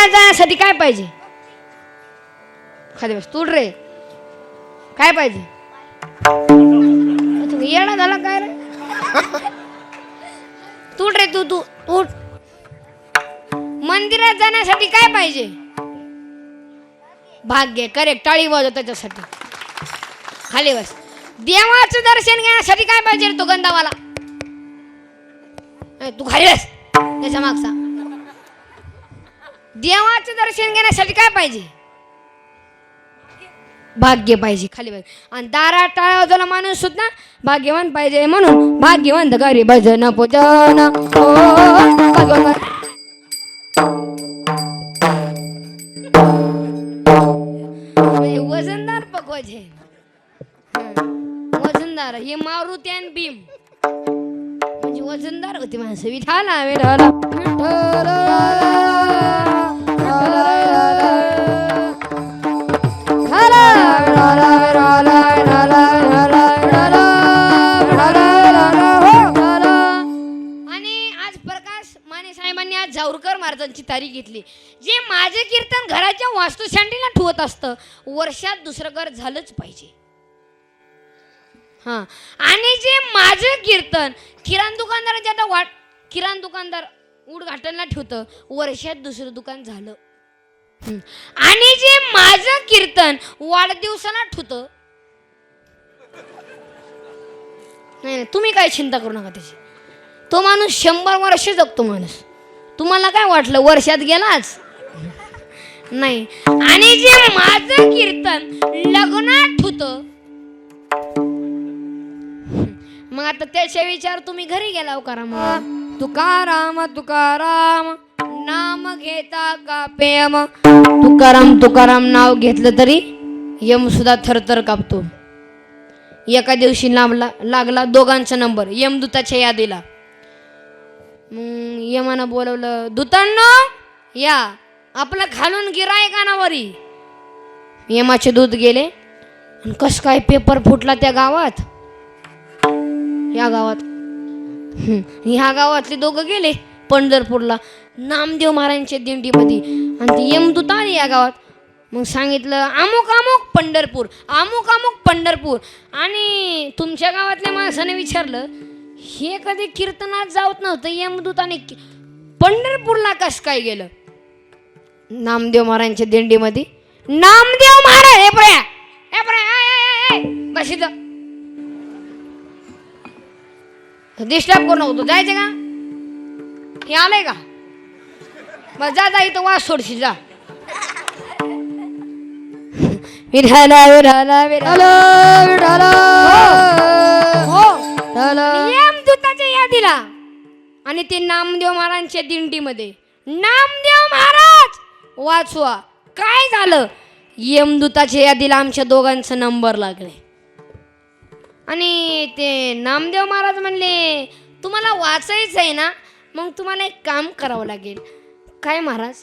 मंदिरात जाण्यासाठी काय पाहिजे? खाली बस तू रे. काय पाहिजे? तू येडा झाला काय रे? तू रे तू तू उठ. मंदिरात जाण्यासाठी काय पाहिजे? भाग्य. करेक्ट. टाळी वाजव त्याच्यासाठी. खाली बस. देवाचं दर्शन घेण्यासाठी काय पाहिजे तो गंधावाला? तू खाली बस. त्याच्या मागचा. देवाचं दर्शन घेण्यासाठी काय पाहिजे? भाग्य पाहिजे. खाली बस. आणि दारात टाळा वाजवला माणूस सुद्धा भाग्यवान पाहिजे. म्हणून भाग्यवंत घरी भजन पूजन. म्हणजे वजनदार पकवाज आहे. वजनदार. हे मारुती आणि भीम म्हणजे वजनदार होती माणसं. विठाला विठाला जाऊरकर महाराजांची तारीख घेतली. जे माझे कीर्तन घराच्या वास्तुशांतीला ठेवत असतं वर्षात दुसरं घर झालंच पाहिजे. हा. आणि जे माझे कीर्तन किराणा दुकानदाराच्या आता किराणा दुकानदार उद्घाटनला ठेवतं वर्षात दुसरं दुकान झालं. आणि जे माझं कीर्तन वाढदिवसाला ठेवतं नाही तुम्ही काय चिंता करू नका त्याची. तो माणूस 100 वर्ष जगतो माणूस. तुम्हाला काय वाटलं वर्षात गेलाच नाही. आणि जे माझं कीर्तन लग्नात होतं मग आता त्याच्या विचार तुम्ही घरी गेला करा. मग तुकाराम तुकाराम नाम घेता का प्रेम. तुकाराम तुकाराम नाव घेतलं तरी यम सुद्धा थरथर कापतो. एका दिवशी लागला दोघांचा नंबर यमदूताच्या यादीला. यमानं बोलवलं दूतांनो या आपलं खालून गिरायकानावरी. यमाचे दूत गेले आणि कस काय पेपर फुटला त्या गावात. या गावात ह्या गावातले दोघं गेले पंढरपूरला नामदेव महाराजांच्या दिंडीमध्ये. आणि ते यमदूत आले या गावात. मग सांगितलं अमुक अमुक पंढरपूर अमुक अमुक पंढरपूर. आणि तुमच्या गावातल्या माणसाने विचारलं हे कधी कीर्तनात जाऊत नव्हतं यमदूताने पंढरपूरला कस काय गेलं. नामदेव महाराजांच्या दिंडीमध्ये नामदेव महाराज हे पर्या बस इथं डिस्टर्ब करू नको. जायचं का? हे आलंय का? बस जा जा इथं वास सोडशी जा. विठाला विठाला विठाला विठाला यमदूताच्या यादीला. आणि ते नामदेव महाराजांच्या दिंडीमध्ये नामदेव महाराज वाचवा काय झालं. यमदूताच्या यादीला आमच्या दोघांचा नंबर लागले. आणि ते नामदेव महाराज म्हणले तुम्हाला वाचायचं आहे ना मग तुम्हाला एक काम करावं लागेल. काय महाराज?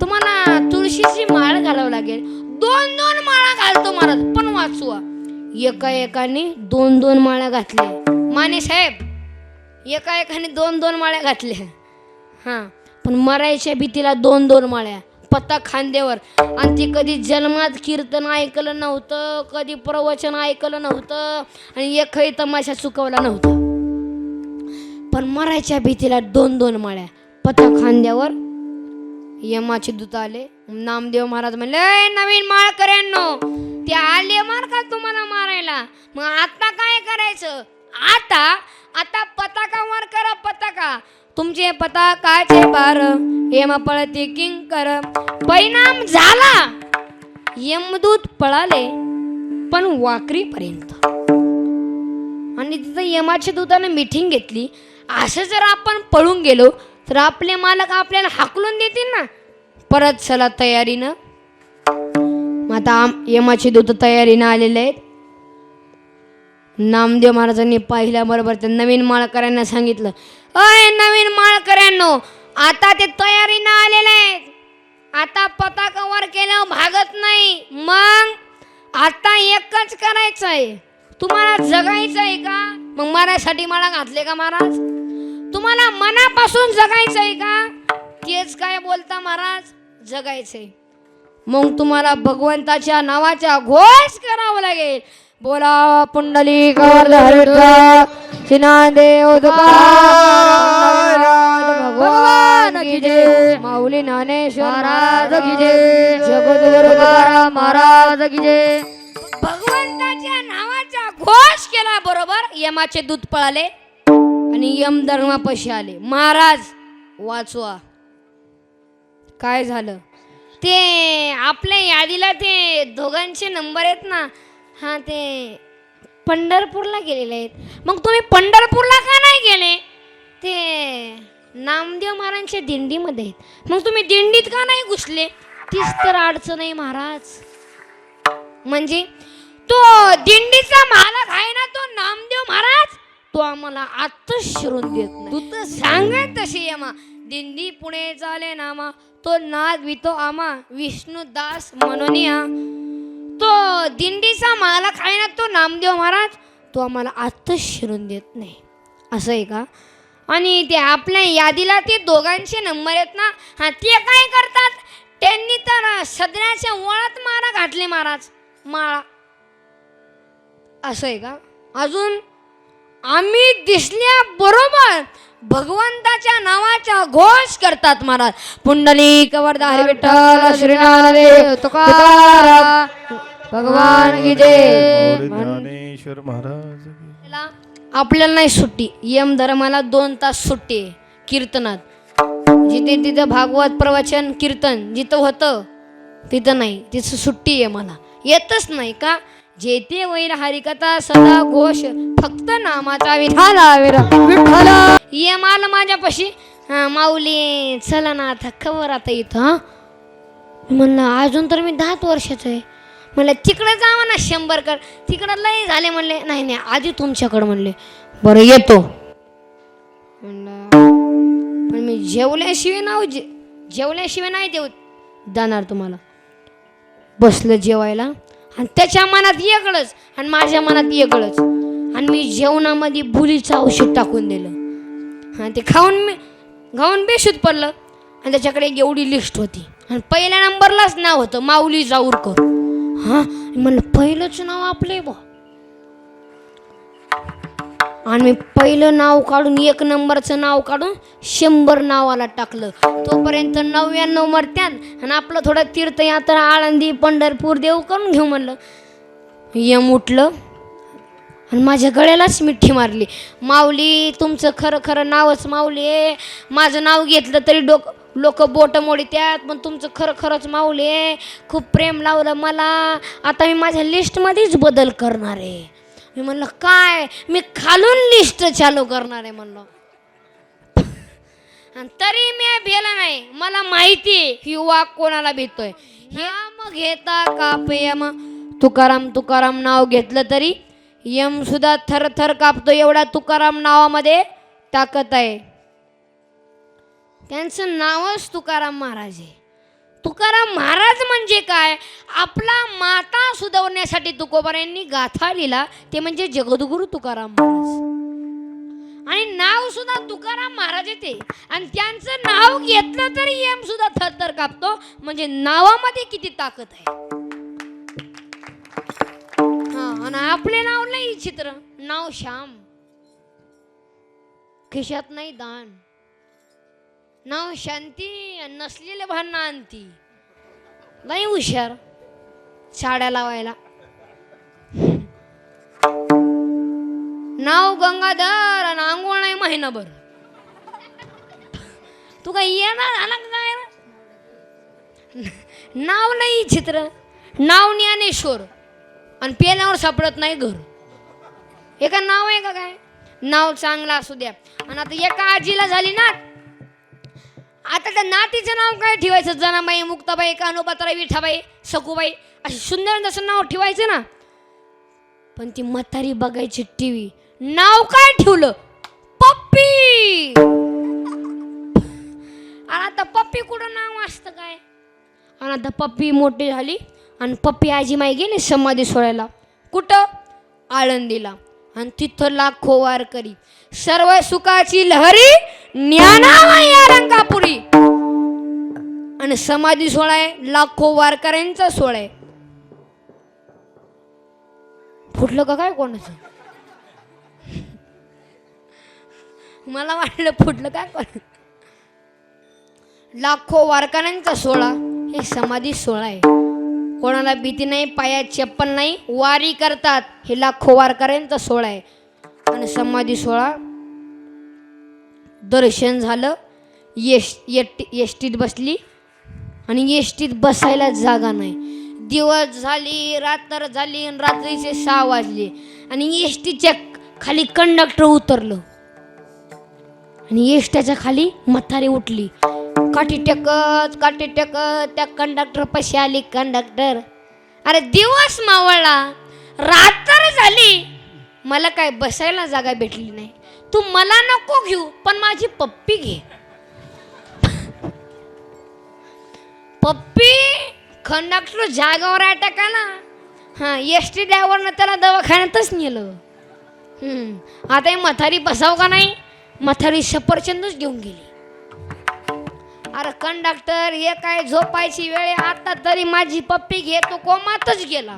तुम्हाला तुळशीची माळ घालावं लागेल. 2-2 माळा घालतो महाराज पण वाचवा. एका एकाने 2-2 माळ्या घातल्या. माने साहेब एका एकाने 2-2 माळ्या घातल्या. हां पण मरायच्या भीतीला 2-2 माळ्या पत्ता खांद्यावर. आणि ते कधी जन्मात कीर्तन ऐकलं नव्हतं कधी प्रवचन ऐकलं नव्हतं आणि एकही तमाशा चुकवला नव्हता. पण मरायच्या भीतीला 2-2 माळ्या पत्ता खांद्यावर. यमाचे दूत आले. नामदेव महाराज म्हणले नवीन माळकऱ्यांनो ते आले मार का तुम्हाला मारायला. मग आता काय करायचं? आता पताकावर करा पताका. तुमचे पताकाचे बार यम पळते किंकर. परिणाम झाला यमदूत पळाले पण वाकरीपर्यंत. आणि तिथं यमाच्या दूताने मीटिंग घेतली. असं जर आपण पळून गेलो तर आपले मालक आपल्याला हाकलून देतील ना. परत चला तयारीनं. आता यमाचे दूत तयारीनं आलेले आहेत. नामदेव महाराजांनी पाहिल्याबरोबर त्या नवीन माळकऱ्यांना सांगितलं अय नवीन माळकऱ्यांनो आता ते तयारीनं आलेले आहेत. आता पताकावर केल्यावर भागत नाही. मग आता एकच करायचं आहे. तुम्हाला जगायचं आहे का? मग मरायसाठी मला घातले का महाराज? तुम्हाला मनापासून जगायचं आहे का? तेच काय बोलता महाराज? जगायचंय मग तुम्हाला भगवंताच्या नावाचा घोष करावा लागेल. बोला पुंडलिक देव भगवान की जय. माऊली ज्ञानेश्वर महाराज की जय. जगद्गुरु तुकाराम महाराज की जय. भगवंताच्या नावाचा घोष केला बरोबर यमाचे दूत पळाले आणि यम धर्मापाशी आले. महाराज वाचवा. काय झालं ते आपल्या यादीला ते दोघांचे नंबर आहेत ना, हा ते पंढरपूरला गेलेले आहेत. मग तुम्ही पंढरपूरला का नाही गेले? ते नामदेव महाराजांच्या दिंडीमध्ये आहेत. मग तुम्ही दिंडीत का नाही घुसले? तीच तर अडचण आहे महाराज. म्हणजे तो दिंडीचा मालक आहे ना, तो नामदेव महाराज, तो आम्हाला आत्ताच शिरून देत नाही. तू तर सांगत तशी यमा दिंडी पुणे चाले नामा, तो नाद वितो आमा विष्णुदास म्हणून या. तो दिंडीचा मालक आहे ना, तो नामदेव महाराज, तो आम्हाला आत्ताच शिरून देत नाही. असं आहे का? आणि ते आपल्या यादीला ते दोघांचे नंबर आहेत ना, हा ते काय करतात? त्यांनी तर सदऱ्याच्या वळात माळा घातले महाराज, माळा. असं आहे का? अजून आम्ही दिसल्या बरोबर भगवंताच्या नावाचा घोष करतात महाराज. पुंडलिक वरदाहरी विठ्ठल श्री ज्ञानदेव तुकाराम भगवान की जय. ज्ञानेश्वर महाराज. आपल्याला नाही सुट्टी, यम धर्माला 2 तास सुट्टी आहे कीर्तनात. जिथे तिथं भागवत प्रवचन कीर्तन जिथं होतं तिथं नाही, तिथं सुट्टी आहे. मला येतच नाही का? जेथे वैर हरिकथा सदा घोष, फक्त नामाचा विठाला विठ्ठल. यम आलं माझ्यापाशी, हा माऊली चला ना आता खबर आता इथं. हा म्हणलं अजून तर मी 10 वर्षाचं आहे. म्हणलं तिकडे जावं ना 100 कर, तिकडं लय झाले. म्हणले नाही नाही आधी तुमच्याकडं. म्हणले बरं येतो. म्हणलं पण मी जेवल्याशिवाय नाही देऊ जाणार तुम्हाला. बसलं जेवायला आणि त्याच्या मनात वेगळंच आणि माझ्या मनात वेगळंच. आणि मी जेवणामध्ये बुलीचं औषध टाकून दिलं. हां ते खाऊन बेशुद्ध पडलं. आणि त्याच्याकडे एवढी लिस्ट होती आणि पहिल्या नंबरलाच नाव होतं माऊली जाऊरकर. हां म्हणलं पहिलंच नाव आपले बा. आणि मी पहिलं नाव काढून 1 नंबरचं नाव काढून 100 नावाला टाकलं. तोपर्यंत 99 मरत्यान आणि आपलं थोडं तीर्थयात्रा आळंदी पंढरपूर देव करून घेऊ म्हणलं. यम उठलं आणि माझ्या गळ्यालाच मिठी मारली. माऊली तुमचं खरं खरं नावच माऊली आहे. माझं नाव घेतलं तरी लोक बोट मोडीत्यात, पण तुमचं खरं खरंच माऊली आहे. खूप प्रेम लावलं मला. आता मी माझ्या लिस्टमध्येच बदल करणार आहे. मी म्हणलं काय? मी खालून लिस्ट चालू करणार आहे म्हणलं. आणि तरी मी भेला नाही. मला माहिती आहे ही वाघ कोणाला भेटतोय. यम घेता कापे यम, तुकाराम तुकाराम नाव घेतलं तरी यम सुद्धा थरथर कापतो. एवढा तुकाराम नावामध्ये ताकद आहे. त्यांचं नावच तुकाराम महाराज आहे. तुकाराम महाराज म्हणजे काय? आपला माता सुधारण्यासाठी तुकोबारायांनी गाथा लिहिला, ते म्हणजे जगद्गुरु तुकाराम महाराज. आणि नाव सुद्धा तुकाराम महाराज येते. आणि त्यांचं नाव घेतलं तरी यम सुद्धा थरथर कापतो. म्हणजे नावामध्ये किती ताकद आहे. हा आणि आपले नाव नाही चित्र, नाव श्याम, खिशात नाही दान, नाव शांती, नसलेले भांडणं आणती. नाही हुशार साड्या लावायला. नाव गंगाधर आणि आंघोळ नाही महिनाभर. तू काय येणार झाला काय? नाव नाही चित्र, नाव ज्ञानेश्वर आणि पेल्यावर सापडत नाही घर. एका नाव आहे का काय? नाव चांगला असू द्या. आणि आता एका आजीला झाली ना, आता त्या नातीचं नाव काय ठेवायचं? जनाबाई, मुक्ताबाई, कानोबाताई, विठाबाई, सखूबाई, अशी सुंदर जसं नाव ठेवायचं ना. पण ती म्हातारी बघायची टीव्ही, नाव काय ठेवलं? पप्पी. आणि आता पप्पी कुठं नाव असतं काय? आणि आता पप्पी मोठी झाली आणि पप्पी आजीमाई गेली समाधी सोडायला. कुठं? आळंदीला. आणि तिथं लाखो वारकरी, सर्व सुखाची लहरी ज्ञानामय रंगापुरी. आणि समाधी सोहळा आहे लाखो वारकऱ्यांचा सोहळा आहे. फुटलं का काय कोणाचं? मला वाटलं फुटलं काय कोण. लाखो वारकऱ्यांचा सोहळा हे समाधी सोहळा आहे. कोणाला भीती नाही, पायात चप्पल नाही, वारी करतात. हे लाखो वारकऱ्यांचा सोहळा आहे. आणि समाधी सोहळा दर्शन झालं, एसटीत बसली आणि एसटीत बसायला जागा नाही. दिवस झाली, रात्र झाली आणि रात्रीचे 6 वाजले आणि एसटीच्या खाली कंडक्टर उतरलं आणि एसट्याच्या खाली म्हातारी उठली. काठी टेकत त्या कंडक्टर पाशी आली. कंडक्टर, अरे दिवस मावळला, रात्र झाली, मला काय बसायला जागा भेटली नाही. तू मला नको घेऊ, पण माझी पप्पी घे. पप्पी. कंडक्टर जागावर अटॅक आला. हां, एसटी ड्रायव्हरनं त्याला दवाखान्यातच नेलं. आता ही म्हातारी बसाव का नाही? म्हातारी सफरचंदच घेऊन गेली. अरे कंडक्टर, हे काय झोपायची वेळ आहे, आता तरी माझी पप्पी घे. तो कोमातच गेला.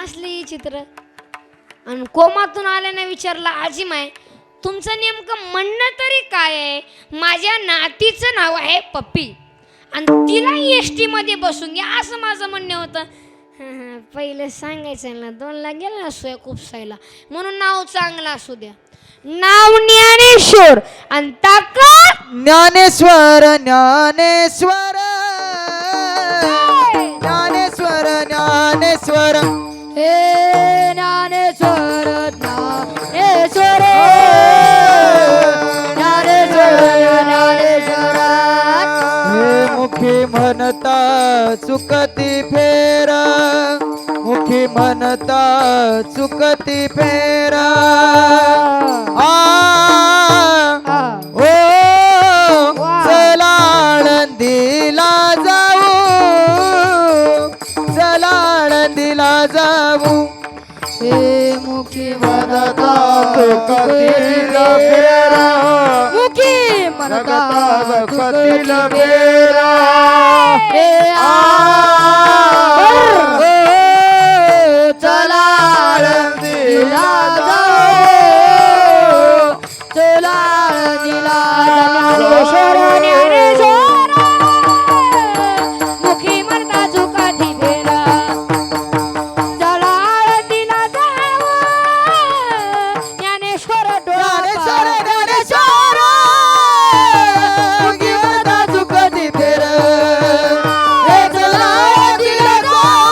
असली चित्र. आणि कोमातून आल्याने विचारलं, आजी माय तुमचं नेमकं म्हणणं तरी काय आहे? माझ्या नातीचं नाव आहे पप्पी आणि तिला एसटी मध्ये बसून घ्या, असं माझं म्हणणं होतं. पहिले सांगायचं ना, 2 ला गेला ना सोया खुपसायला, म्हणून नाव चांगलं असू द्या. नाव ज्ञानेश्वर आणि ताकद ज्ञानेश्वर ज्ञानेश्वर ज्ञानेश्वर ज्ञानेश्वर हे ज्ञानेश्वर ज्ञानेश्वर ज्ञानेश्वर हे मुखी म्हणता चुकती फेर, मुखी म्हणता चुकती फेर. ओ चला आळंदीला जाऊ, चला आळंदीला जाऊ. हे मुखी म्हणता चुकतीला फेर, मुखी म्हणता चुकतीला फेर. चला आळंदीला मुखी म्हणता चुकती फेरा, चला आळंदीला जाऊ. ज्ञानेश्वर ज्ञानेश्वर ज्ञानेश्वर मुखी म्हणता चुकती फेर. हे चला आळंदीला जाऊ,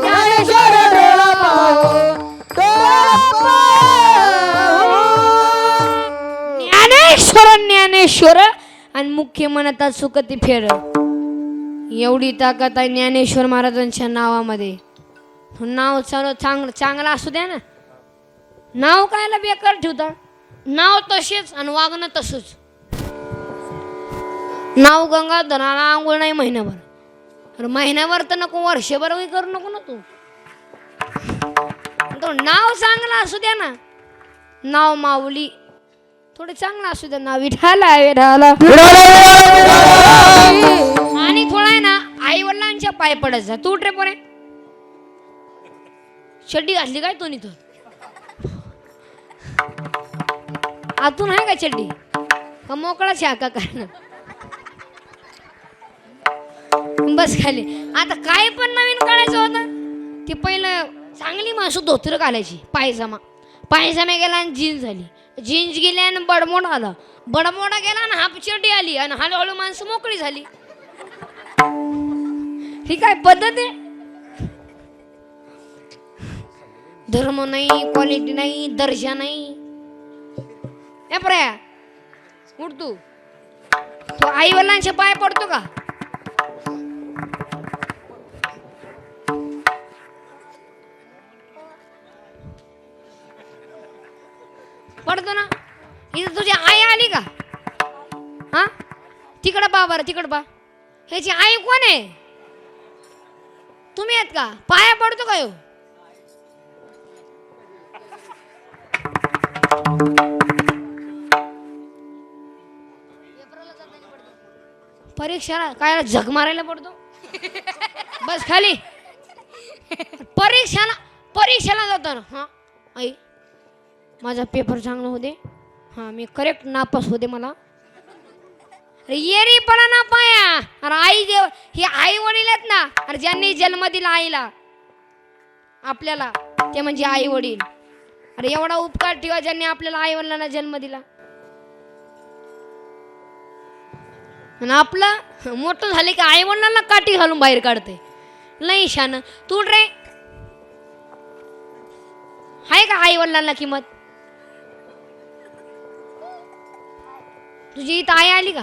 ज्ञानेश्वर डोळा पाहू, डोळा पाहू. ज्ञानेश्वर आणि मुख्य म्हणतात सुकती फेर. एवढी ताकद आहे ज्ञानेश्वर महाराजांच्या नावामध्ये. नाव चांगलं असू द्या ना. नाव कायला बेकार ठेवता? नाव तसेच आणि वागणं तसंच. नाव गंगाधराला आंघोळ नाही महिनाभर. अरे महिनाभर तर नको, वर्षभर करू नको ना तू. तो नाव चांगलं असू द्या ना. नाव माऊली थोडं चांगलं असू द्या ना. विठाला आणि थोडा आहे ना आई वडिलांच्या पाय पडायचा. तू उठ रे पोरे. चड्डी घातली काय तो इथं? आतून आहे का चड्डी? का मोकळा शाका करणं? बस खाली. आता काय पण नवीन काढायचं होतं ते पहिलं चांगली माणसं धोतर घालायची. पायजामा गेला आणि जीन्स झाली. जीन्स गेली आणि बडमोड आला. बडमोडा गेला आणि हाफ चड्डी आली आणि हळूहळू माणसं मोकळी झाली. ही काय पद्धत आहे? धर्म नाही, क्वालिटी नाही, दर्जा नाही. ए प्रया उठ. तू आई वडिलांचे पाय पडतो का? पडतो ना. इथं तुझी आई आली का? हा, तिकडं पा बरं, तिकडं पा. ह्याची आई कोण आहे? तुम्ही आहेत का? पाया पडतो का ह्यो? परीक्षाला काय झक मारायला पडतो बस खाली परीक्षाला जाताना हा आई माझा पेपर चांगला होते हा मी करेक्ट नापास होते मला येरी पडा ना पाया अरे आई देव हे आई वडील आहेत ना अरे ज्यांनी जन्म दिला आईला आपल्याला ते म्हणजे आई वडील अरे एवढा उपकार ठेवा ज्यांनी आपल्याला आई वडिलांना जन्म दिला आणि आपलं मोठं झाले की आई वडिलांना काठी घालून बाहेर काढते नाही शान तू रे आहे का आई वडिलांना किंमत तुझी इथं आई आली का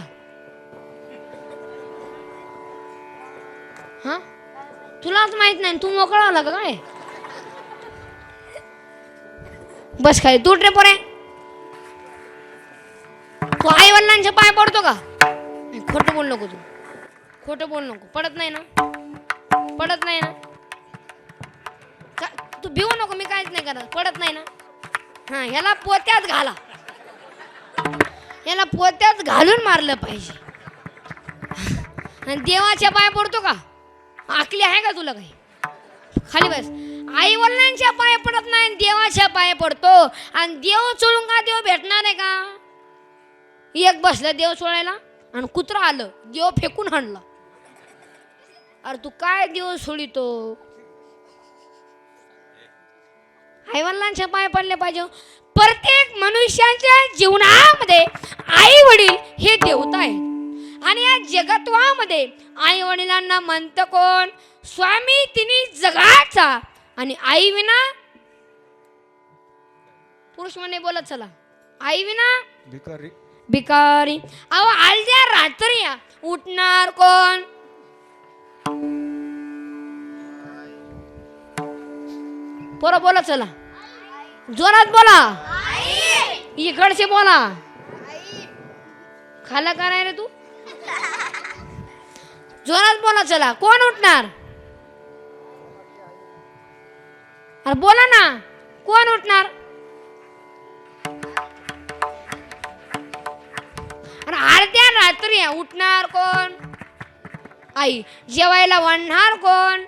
हा तुलाच माहित नाही तू मोकळा आला का काय बस खाली तू रे पोरे तू आई वडिलांच्या पाय पडतो का खोटं बोल नको तू खोटं बोल नको पडत नाही ना तू भिवू नको मी काहीच नाही करत पडत नाही ना हा ह्याला पोत्यात घालून मारलं पाहिजे आणि देवाच्या पाय पडतो का आकली आहे का तुला काही खाली बस आई वडिलांच्या पाय पडत नाही देवाच्या पाय पडतो आणि देव चोळून का देव भेटणार आहे का एक बसला देव चोळायला आणि कुत्रा आलं देव फेकून हाणला अरे तू काय देव सोडितो आई वडिलांच्या पाय पडले पाहिजे प्रत्येक मनुष्याच्या जीवनामध्ये आई वडील हे देवता आहेत आणि या जगत्वामध्ये आई वडिलांना म्हणतं कोण स्वामी तिन्ही जगाचा आणि आई विना पुरुष म्हणे बोलत चला आई विना भिकारी अहो आलद्या रात्री उठणार कोण पोरं बोला चला जोरात बोला इकडचे बोला खाला का नाही रे तू जोरात बोला चला कोण उठणार अरे बोला ना कोण उठणार अरे अर्ध्या रात्री उठणार कोण आई जेवायला वाढणार कोण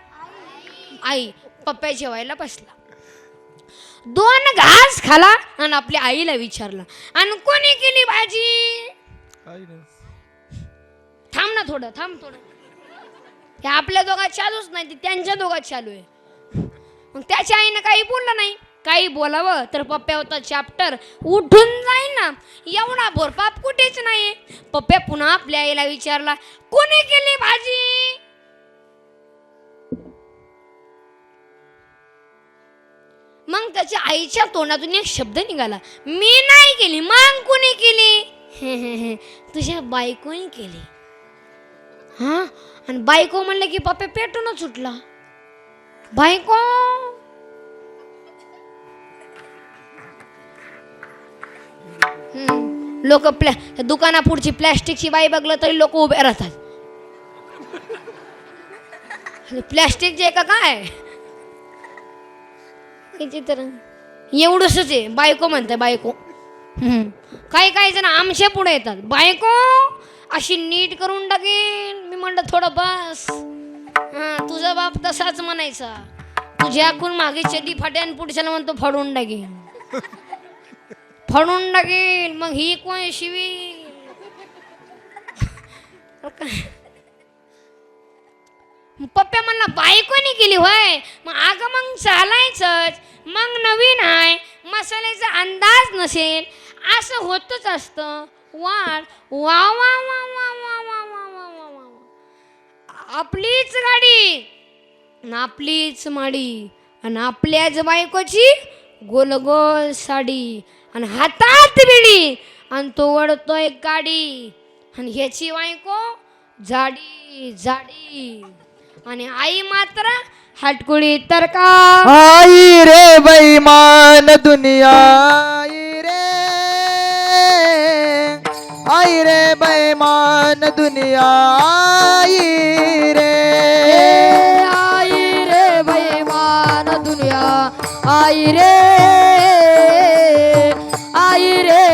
आई पप्पा जेवायला बसला 2 घास खाला आणि आपल्या आईला विचारला आणि कोणी केली भाजी थांब ना थोडं हे आपल्या दोघात चालूच नाही त्यांच्या दोघात चालू आहे मग त्याच्या आईनं काही बोललं नाही काही बोलावं तर पप्प्या होता चॅप्टर उठून जाईल ना एवढा भोरपाप कुठेच नाही पप्प्या पुन्हा आपल्या आईला विचारला कोणी केली भाजी मग त्याच्या आईच्या तोंडातून एक शब्द निघाला मी नाही केली मग कोणी केली तुझ्या बायकोने केली हा आणि बायको म्हणलं की पप्पा पेटूनच सुटला बायको लोक दुकाना पुढची प्लॅस्टिकची बाई बघलं तरी लोक उभे राहतात प्लॅस्टिकचे का काय चित्र एवढंच आहे बायको म्हणते बायको काही काही जण आमच्या पुढे येतात बायको अशी नीट करून टाकेल मी म्हणलं थोडं बस हा तुझा बाप तसाच म्हणायचा तुझ्याकून मागे चड्डी फाट्यान पुढच्याला म्हणतो फाडून टाकेल मग ही कोण शिवी पप्प्या म्हणला बायकोनी केली होय मग अगं मग चालायचंच मग नवीन आहे मसाल्याचा अंदाज नसेल असं होतच असतं वाढ वा वा वा वा वा वा वा वा वा वा आपलीच गाडी आपलीच माडी आणि आपल्याच बायकोची गोल गोल साडी आणि हातात बिडी आणि तो वडतोय गाडी आणि ह्याची बायको जाडी जाडी आणि आई मात्र हटकुळी तर का आई रे बैमान दुनिया आई रे बैमान दुनिया आई रे बैमान दुनिया आई रे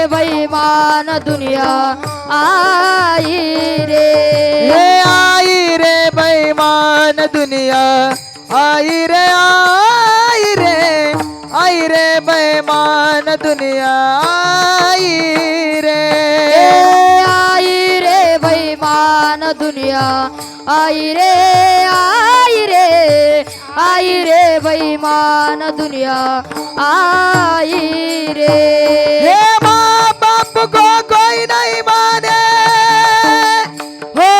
बैमान दुनिया आई रे हे आई रे बैमान दुनिया आई रे आई रे आई रे बैमान दुनिया आई रे बैमान दुनिया आई रे आई रे आई रे बैमान दुनिया आई रे हे माँ बाप को कोई नहीं माने हो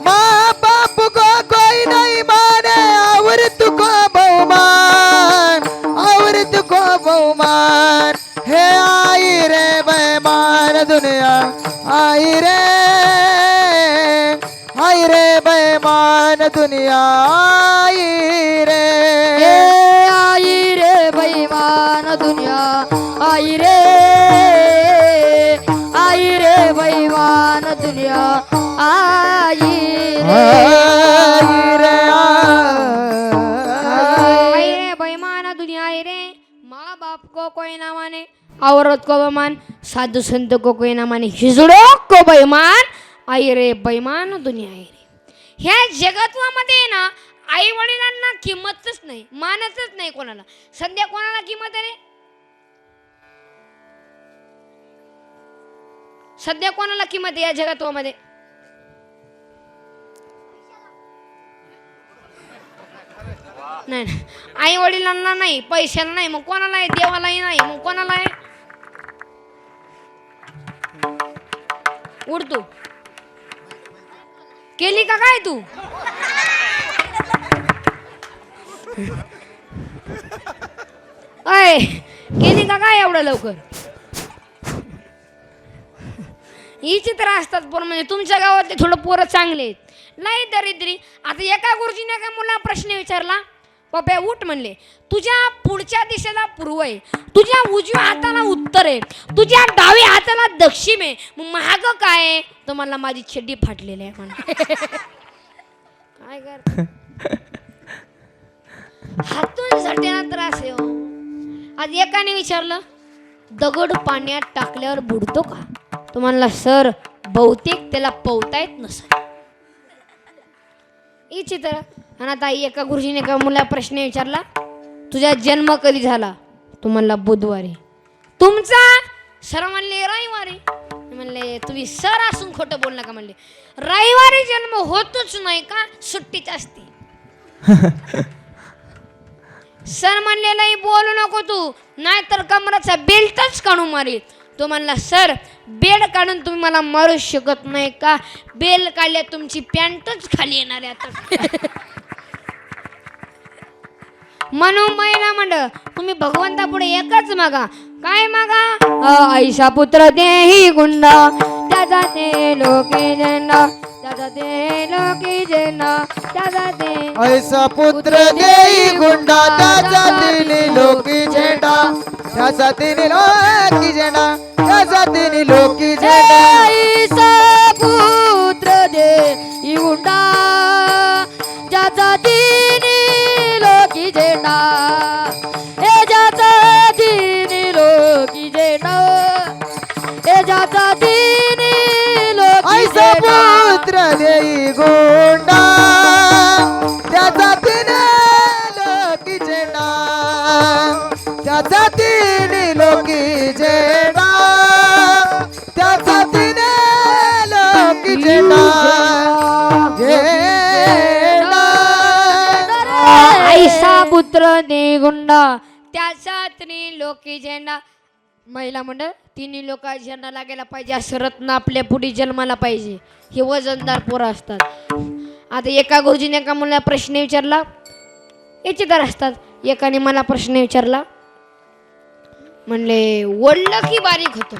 माँ बाप को कोई नहीं माने और तुको बहुमान और तुको बहुमान हे आई रे बैमान दुनिया आई रे बैमान दुनिया आई रे बैमान दुनिया आई रे बैमान दुनिया आई रे बेईमान दुनिया आई रे माँ बाप को कोई ना माने औरत को बेईमान साधु संत को कोई ना माने हिजड़ों को बेईमान आई रे बेईमान दुनिया आई रे ह्या जगत्वामध्ये ना आई वडिलांना किंमतच नाही मानतच नाही कोणाला सध्या कोणाला किंमत आहे रे सध्या कोणाला किंमत आहे या जगत्वामध्ये नाही आई वडिलांना नाही पैशाला नाही मग कोणाला आहे देवालाही नाही मग कोणाला आहे उड तू केली का काय तू अय केली का काय एवढं लवकर ही चित्र असतात पोरं म्हणजे तुमच्या गावातले थोडं पोरं चांगले आहेत नाही दरिद्री आता एका गुरुजीने एका मुला प्रश्न विचारला पप्या उठ म्हणले तुझ्या पुढच्या दिशेला पूर्व आहे तुझ्या उजव्या हाताला उत्तर आहे तुझ्या डाव्या हाताला दक्षिण आहे मग महाग काय आहे तर मला माझी छड्डी फाटलेली आहे म्हणा काय कर हातून झटेना त्रास आहे हो आज एकाने विचारलं दगड पाण्यात टाकल्यावर बुडतो का तो म्हणला सर बहुतेक त्याला पोहता येत नसेल ही चित्र आणि आता एका गुरुजीने एका मुला प्रश्न विचारला तुझा जन्म कधी झाला तो म्हणला बुधवारी तुमचा सर म्हणले रविवारी म्हणले तुम्ही सर असून खोटं बोल नका म्हणले रविवारी जन्म होतोच नाही का सुट्टीच असते सर म्हणले नाही बोलू नको तू नाहीतर कमराचा बेल्टच काढून मारी तो म्हणला सर बेड काढून तुम्ही मला मारू शकत नाही का बेल काढल्या तुमची पॅन्टच खाली येणार आहे आता म्हणून महिला मंडळ तुम्ही भगवंता पुढे एकच मागा काय मागा ऐसा पुत्र देही गुंडा त्याचा ते लोके झेंडा त्याचा ते लोके झेंडा त्याचा ते ऐसा पुत्र देई गुंडा त्याचा तिने लोकी झेंडा त्याचा तिने लोकी झेंडा त्याचा तिने लोकी झेंडा ऐसा पुत्र देई गुंडा त्याचा तिने लोकी झेंडा हे ज्याचा तिने लोकी झेंडा हे ज्याचा तिने लोकी झेंडा पुत्र देई गुंडा त्याचा तिने लोकी झेंडा त्याचा तिने लोकी झेंडा त्याचा तिने लोकी झेंडा ऐसा पुत्र दे गुंडा त्याचा तिने लोकी झेंडा महिला मंडळ तिन्ही लोका झेंडा लागायला पाहिजे असं रत्न आपल्या पुढे जन्माला पाहिजे हे वजनदार पोरं असतात आता एका गुरुजीने एका मुलाला प्रश्न विचारला याचे तर असतात एकाने मला प्रश्न विचारला म्हणले वडलं की बारीक होतं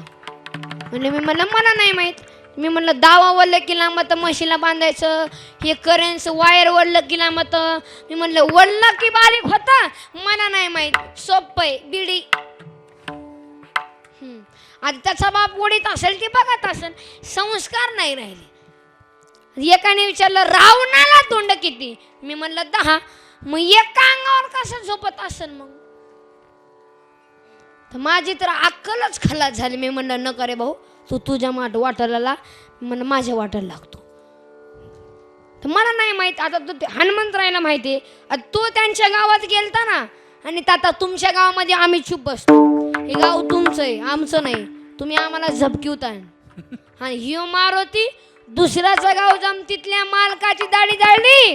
म्हणले मी म्हणलं मला नाही माहीत मी म्हणलं दावा वडलं की लांब तर म्हशीला बांधायचं हे करेन्स वायर वडलं की लांब तर मी म्हणलं वडलं की बारीक होता मला नाही माहीत सोपं आहे बिडी आता त्याचा बाप ओढीत असेल ती बघत असेल संस्कार नाही राहिले एकाने विचारलं रावणाला तोंड किती मी म्हणलं 10 मग एका अंगावर कसं झोपत असेल मग तर माझी तर अक्कलच खलास झाली. मी म्हणलं न करे भाऊ, तू तुझ्या वाटायला लाग, म्हणून माझ्या वाटायला लागतो. तर मला नाही माहित, आता तू हनुमंतरायला माहिती आहे. तो त्यांच्या गावात गेलता ना, आणि आता तुमच्या गावामध्ये आम्ही चुप बसतो. हे गाव तुमचं आहे, आमचं नाही. तुम्ही आम्हाला झपकिवताय. आणि हियो मारुती दुसऱ्याचं गाव जम, तिथल्या मालकाची दाढी जाळली.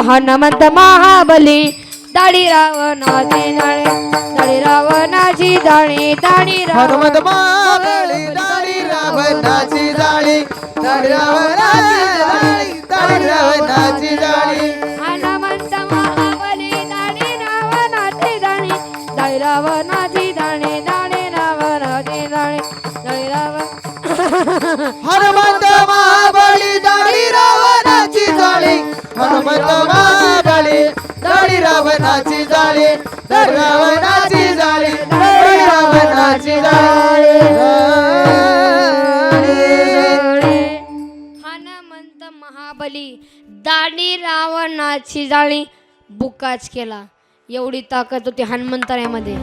हनुमंत महाबली दाढी रावणाची जाळे, दाढी रावणाची जाळी, दाढी हनुमंत महाबली दाढी रावणाची जाळी, दाढी रावणाची जाळी, दाढी रावणाची जाळी. हनुमंत महाबली दाढी रावणाची जाळी, दाढी रावणाची जाळी, दाढी रावणाची जाळी, दाढी हनुमंत महाबली दाढी रावणाची जाळी, हनुमंत महाबली दाढी रावणाची जाळी, दाढी रावणाची जाळी, दाढी रावणाची जाळी. हनुमंत महाबली दाढी रावणाची जाळी बुकाच केला. एवढी ताकद होती हनुमंतरायामध्ये.